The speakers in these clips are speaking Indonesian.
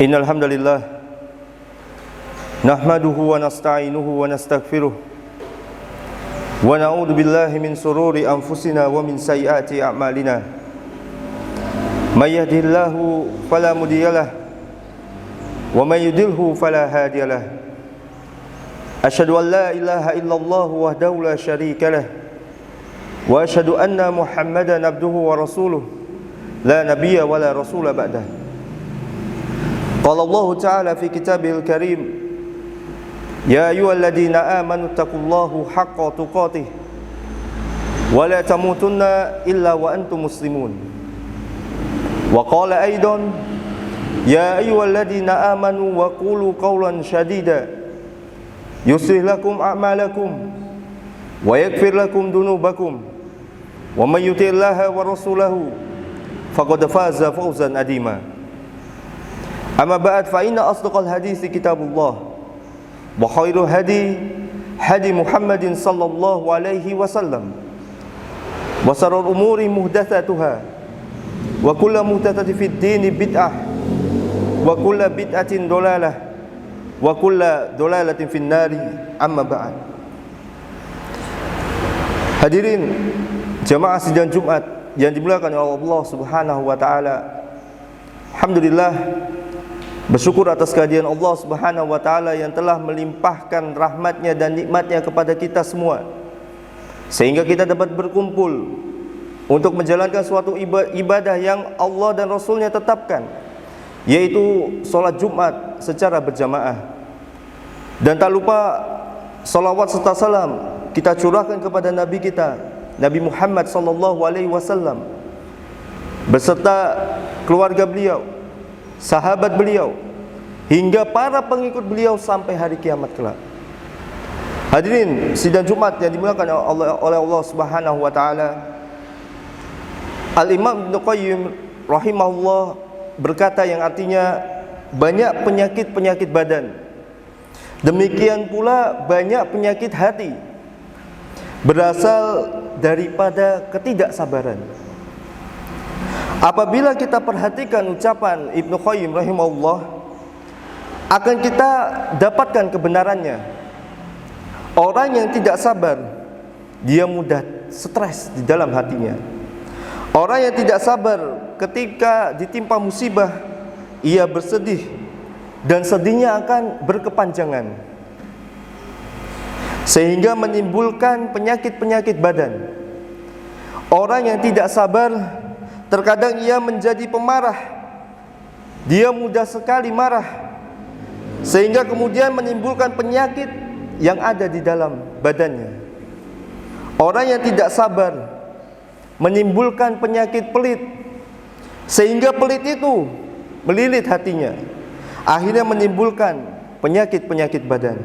Innal hamdalillah nahmaduhu wa nasta'inuhu wa nastaghfiruh wa na'udzu billahi min sururi anfusina wa min sayyiati a'malina. May yahdihillahu fala mudhillalah wa may yudlilhu fala hadiyalah. Asyhadu an la ilaha illallah wahdahu la syarika lah wa asyhadu anna Muhammadan abduhu wa rasuluh la nabiyya wa la rasula ba'dah. Qala Allah Ta'ala fi kitabihil karim, ya ayyuhalladzina amanu taqullaha haqqa tuqatih wa la tamutunna illa wa antum muslimun. Wa qala aidan, ya ayyuhalladzina amanu wa qulu qawlan shadida yuslih lakum a'malakum wa yaghfir lakum dunubakum wa may yuti'illaha wa rasulahu faqad faza fawzan adima. Amma ba'd, fa inna asdaqal hadits kitabullah wa khairul hadi Muhammadin sallallahu alaihi wasallam wa sharrul umuri muhdatsatuha wa kullu muhdatsatin fid dini bid'ah wa kullu bid'atin dolalah wa kullu dolalatin fin nari. Amma ba'd. Hadirin jamaah sidang Jumat yang dimuliakan oleh Allah Subhanahu wa taala. Alhamdulillah, bersyukur atas kehadiran Allah Subhanahu wa taala yang telah melimpahkan rahmatnya dan nikmatnya kepada kita semua, sehingga kita dapat berkumpul untuk menjalankan suatu ibadah yang Allah dan Rasulnya tetapkan, yaitu sholat Jumat secara berjamaah. Dan tak lupa salawat serta salam kita curahkan kepada Nabi kita, Nabi Muhammad sallallahu alaihi wasallam, beserta keluarga beliau, sahabat beliau, hingga para pengikut beliau sampai hari kiamat kelak. Hadirin sidang Jumat yang dimuliakan oleh Allah Subhanahu wa taala, Al-Imam Ibnu Qayyim rahimahullah berkata yang artinya banyak penyakit-penyakit badan, demikian pula banyak penyakit hati, berasal daripada ketidaksabaran. Apabila kita perhatikan ucapan Ibnu Qayyim rahimahullah, akan kita dapatkan kebenarannya. Orang yang tidak sabar, dia mudah stres di dalam hatinya. Orang yang tidak sabar ketika ditimpa musibah, ia bersedih dan sedihnya akan berkepanjangan, sehingga menimbulkan penyakit-penyakit badan. Orang yang tidak sabar, terkadang ia menjadi pemarah. Dia mudah sekali marah, sehingga kemudian menimbulkan penyakit yang ada di dalam badannya. Orang yang tidak sabar menimbulkan penyakit pelit, sehingga pelit itu melilit hatinya, akhirnya menimbulkan penyakit-penyakit badan.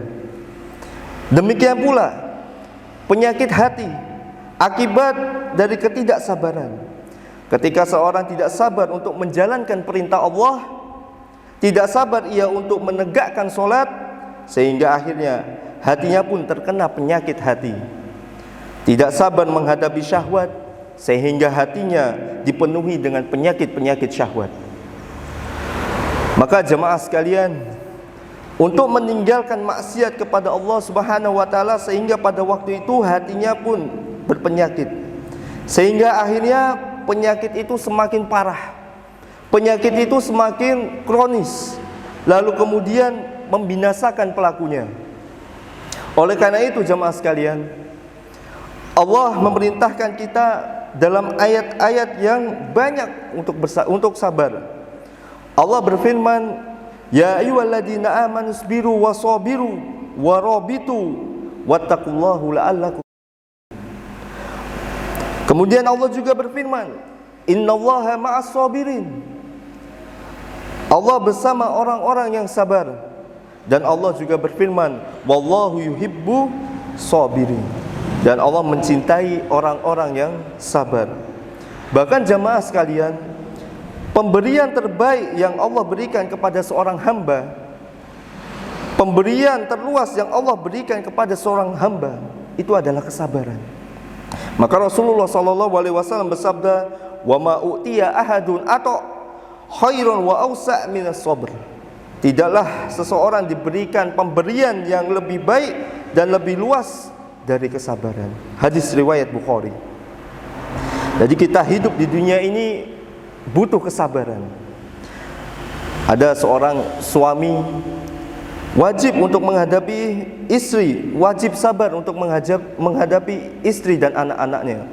Demikian pula penyakit hati akibat dari ketidaksabaran. Ketika seorang tidak sabar untuk menjalankan perintah Allah, tidak sabar ia untuk menegakkan sholat, sehingga akhirnya hatinya pun terkena penyakit hati. Tidak sabar menghadapi syahwat, sehingga hatinya dipenuhi dengan penyakit-penyakit syahwat. Maka jemaah sekalian, untuk meninggalkan maksiat kepada Allah Subhanahu wa taala, sehingga pada waktu itu hatinya pun berpenyakit, sehingga akhirnya penyakit itu semakin parah, penyakit itu semakin kronis, lalu kemudian membinasakan pelakunya. Oleh karena itu jemaah sekalian, Allah memerintahkan kita dalam ayat-ayat yang banyak untuk sabar. Allah berfirman, ya ayyuhalladzina amanu sabiru wasabiru warabitu wattaqullaha la'allakum. Kemudian Allah juga berfirman, innallaha ma'as sabirin. Allah bersama orang-orang yang sabar. Dan Allah juga berfirman, wallahu yuhibbu sabirin. Dan Allah mencintai orang-orang yang sabar. Bahkan jamaah sekalian, pemberian terbaik yang Allah berikan kepada seorang hamba, pemberian terluas yang Allah berikan kepada seorang hamba, itu adalah kesabaran. Maka Rasulullah SAW bersabda, wa ma u'tiya ahadun atau khairun wa awsa' minas sabr. tidaklah seseorang diberikan pemberian yang lebih baik dan lebih luas dari kesabaran. Hadis riwayat Bukhari. Jadi kita hidup di dunia ini butuh kesabaran. Ada seorang suami wajib untuk menghadapi istri, wajib sabar untuk menghadapi istri dan anak-anaknya.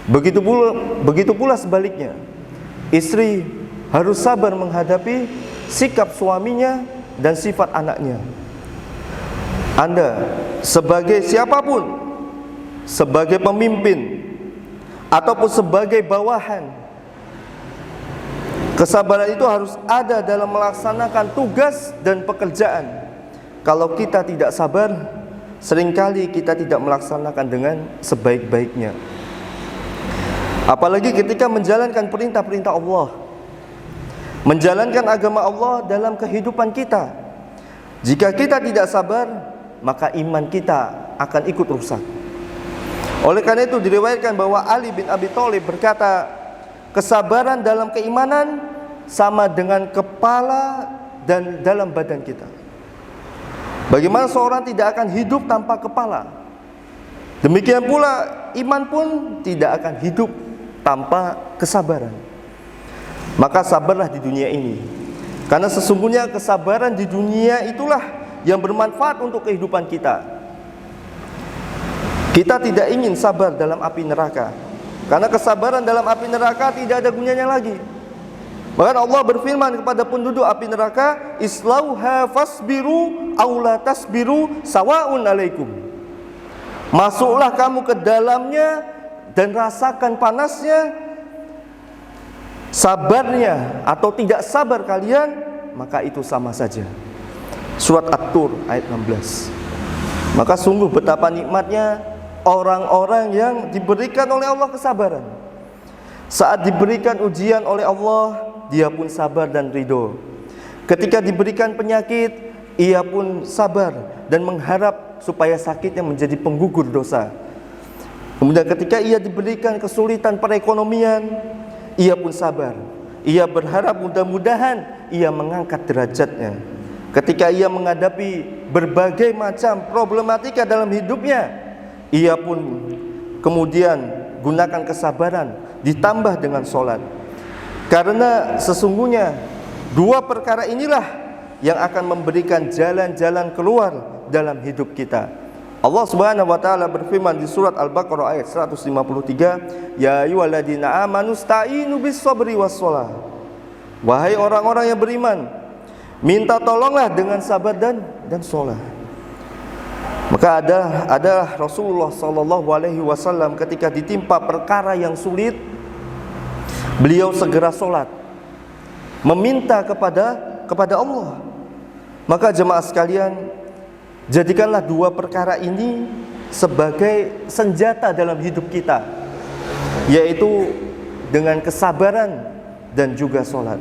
Begitu pula sebaliknya. Istri harus sabar menghadapi sikap suaminya dan sifat anaknya. Anda sebagai siapapun, sebagai pemimpin ataupun sebagai bawahan, kesabaran itu harus ada dalam melaksanakan tugas dan pekerjaan. Kalau kita tidak sabar, seringkali kita tidak melaksanakan dengan sebaik-baiknya. Apalagi ketika menjalankan perintah-perintah Allah, menjalankan agama Allah dalam kehidupan kita. Jika kita tidak sabar, maka iman kita akan ikut rusak. Oleh karena itu diriwayatkan bahwa Ali bin Abi Thalib berkata, kesabaran dalam keimanan sama dengan kepala dan dalam badan kita. Bagaimana seorang tidak akan hidup tanpa kepala, demikian pula iman pun tidak akan hidup tanpa kesabaran. Maka sabarlah di dunia ini, karena sesungguhnya kesabaran di dunia itulah yang bermanfaat untuk kehidupan kita. Kita tidak ingin sabar dalam api neraka, karena kesabaran dalam api neraka tidak ada gunanya lagi. Bahkan Allah berfirman kepada penduduk api neraka, islauha fasbiru aw la tasbiru sawaun alaikum. Masuklah kamu ke dalamnya dan rasakan panasnya, sabarnya atau tidak sabar kalian, maka itu sama saja. Surat At-Tur ayat 16. Maka sungguh betapa nikmatnya orang-orang yang diberikan oleh Allah kesabaran. Saat diberikan ujian oleh Allah, dia pun sabar dan ridho. Ketika diberikan penyakit, ia pun sabar dan mengharap supaya sakitnya menjadi penggugur dosa. Kemudian ketika ia diberikan kesulitan perekonomian, ia pun sabar. Ia berharap mudah-mudahan ia mengangkat derajatnya. Ketika ia menghadapi berbagai macam problematika dalam hidupnya, ia pun kemudian gunakan kesabaran ditambah dengan sholat. Karena sesungguhnya dua perkara inilah yang akan memberikan jalan-jalan keluar dalam hidup kita. Allah Subhanahu wa taala berfirman di surat Al-Baqarah ayat 153, ya ayyuhalladzina amanu sta'inu bis-sabri was-shalah. Wahai orang-orang yang beriman, minta tolonglah dengan sabar dan salat. Maka ada Rasulullah sallallahu alaihi wasallam ketika ditimpa perkara yang sulit, beliau segera salat, meminta kepada Allah. Maka jemaah sekalian, jadikanlah dua perkara ini sebagai senjata dalam hidup kita, yaitu dengan kesabaran dan juga salat.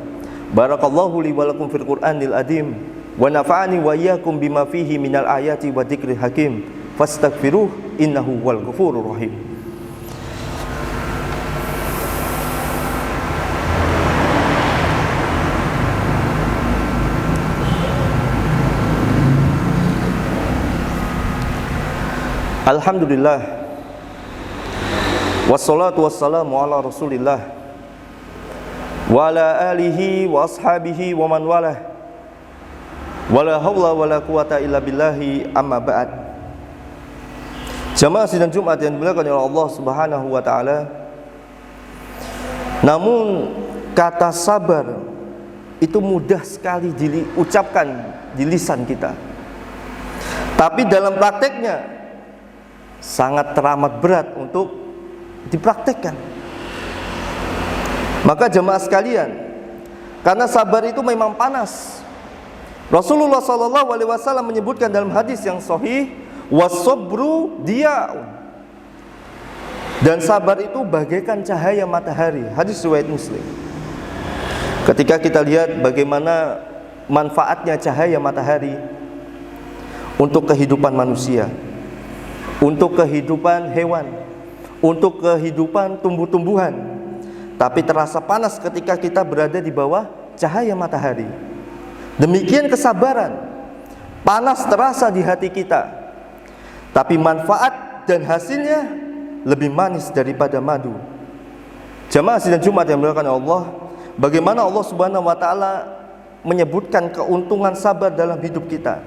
Barakallahu li wa lakum fil Qur'anil azim wa nafa'ani wa iyyakum bima fihi minal ayati wa dzikril hakim fastaghfiruh innahu wal ghafurur rahim. Alhamdulillah, wassalatu wassalamu ala rasulillah wa ala alihi wa ashabihi wa man walah, wala hawla wala quwata illa billahi, amma ba'd. Jamaah sidang Jumat yang dimuliakan oleh Allah Subhanahu wa taala, namun kata sabar itu mudah sekali diucapkan di lisan kita, tapi dalam prakteknya sangat teramat berat untuk dipraktekkan. Maka jemaah sekalian, karena sabar itu memang panas. Rasulullah SAW menyebutkan dalam hadis yang sahih, was-sabru diya'un, dan sabar itu bagaikan cahaya matahari. Hadis riwayat Muslim. Ketika kita lihat bagaimana manfaatnya cahaya matahari untuk kehidupan manusia, untuk kehidupan hewan, untuk kehidupan tumbuh-tumbuhan, tapi terasa panas ketika kita berada di bawah cahaya matahari. Demikian kesabaran, panas terasa di hati kita, tapi manfaat dan hasilnya lebih manis daripada madu. Jamaah sidang Jumat yang dimuliakan Allah, bagaimana Allah Subhanahu wa taala menyebutkan keuntungan sabar dalam hidup kita.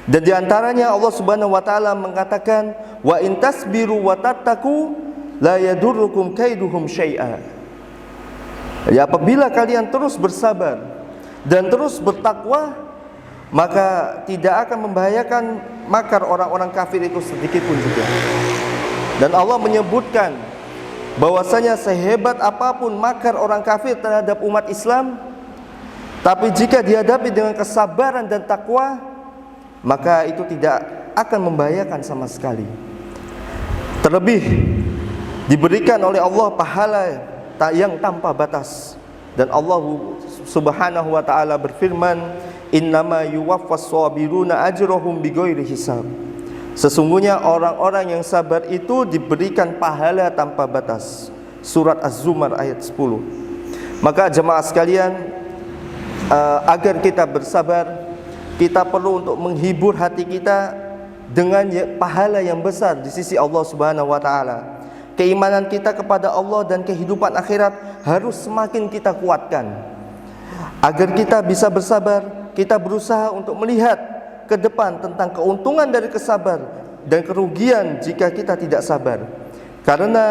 Dan di antaranya Allah Subhanahu wa taala mengatakan, wa in tasbiru wa tattaqu la yadurrukum kaiduhum syai'a. Ya, apabila kalian terus bersabar dan terus bertakwa, maka tidak akan membahayakan makar orang-orang kafir itu sedikit pun juga. Dan Allah menyebutkan bahwasanya sehebat apapun makar orang kafir terhadap umat Islam, tapi jika dihadapi dengan kesabaran dan takwa, maka itu tidak akan membahayakan sama sekali. Terlebih diberikan oleh Allah pahala yang tanpa batas. Dan Allah Subhanahu wa taala berfirman, innama yuwaffas sabiruna ajrahum bighairi hisab. Sesungguhnya orang-orang yang sabar itu diberikan pahala tanpa batas. Surat Az-Zumar ayat 10. Maka jemaah sekalian, agar kita bersabar, kita perlu untuk menghibur hati kita dengan pahala yang besar di sisi Allah Subhanahu wa taala. Keimanan kita kepada Allah dan kehidupan akhirat harus semakin kita kuatkan. Agar kita bisa bersabar, kita berusaha untuk melihat ke depan tentang keuntungan dari kesabar dan kerugian jika kita tidak sabar. Karena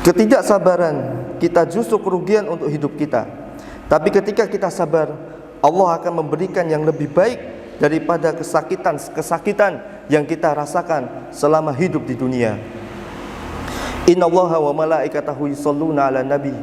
ketidaksabaran kita justru kerugian untuk hidup kita. Tapi ketika kita sabar, Allah akan memberikan yang lebih baik daripada kesakitan yang kita rasakan selama hidup di dunia. Innallaha wa malaikatahu yusholluna 'alan nabi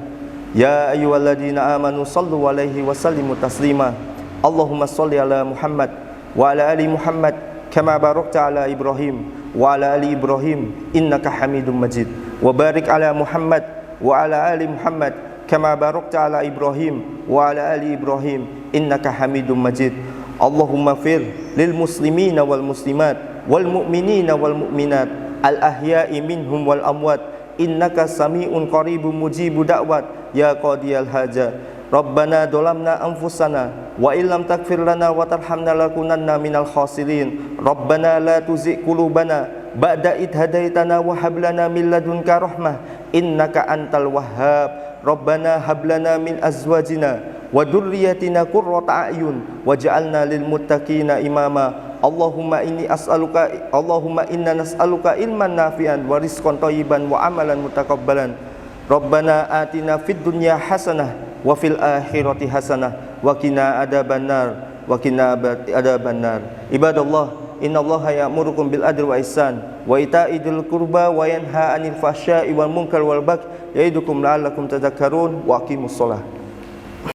ya ayyuhalladzina amanu shallu 'alaihi wa sallimu taslima. Allahumma shalli 'ala Muhammad wa 'ala ali Muhammad kama barakta 'ala Ibrahim wa 'ala ali Ibrahim innaka Hamidum Majid. Wa barik 'ala Muhammad wa 'ala ali Muhammad kama barakta 'ala Ibrahim wa 'ala ali Ibrahim innaka Hamidum Majid. Allahumma fir lil muslimina wal muslimat wal mu'minina wal mu'minat al ahya'i minhum wal amwat innaka sami'un qaribun mujibu da'wat ya qadiyal haja. Rabbana dolamna anfusana wa illam taghfir lana wa tarhamna lakunanna minal khasirin. Rabbana la tuzigh qulubana ba'da id hadaitana wa hab lana min ladunka rahmah innaka antal wahhab. Rabbana hab lana min azwajina wa dzurriyyatina qurrata a'yun waj'alna lil muttaqina imama. Allahumma inna nas'aluka ilman nafi'an wa rizqan thayyiban wa amalan mutaqabbalan. Rabbana atina fid dunya hasanah wa fil akhirati hasanah wa qina adzabannar Ibadallah, innallaha ya'murukum bil adli wa ihsan wa ita'i dzil qurba wa yanha 'anil fahsya'i wal munkar wal baghi ya'idukum la'allakum tadhakkarun wa aqimussalah.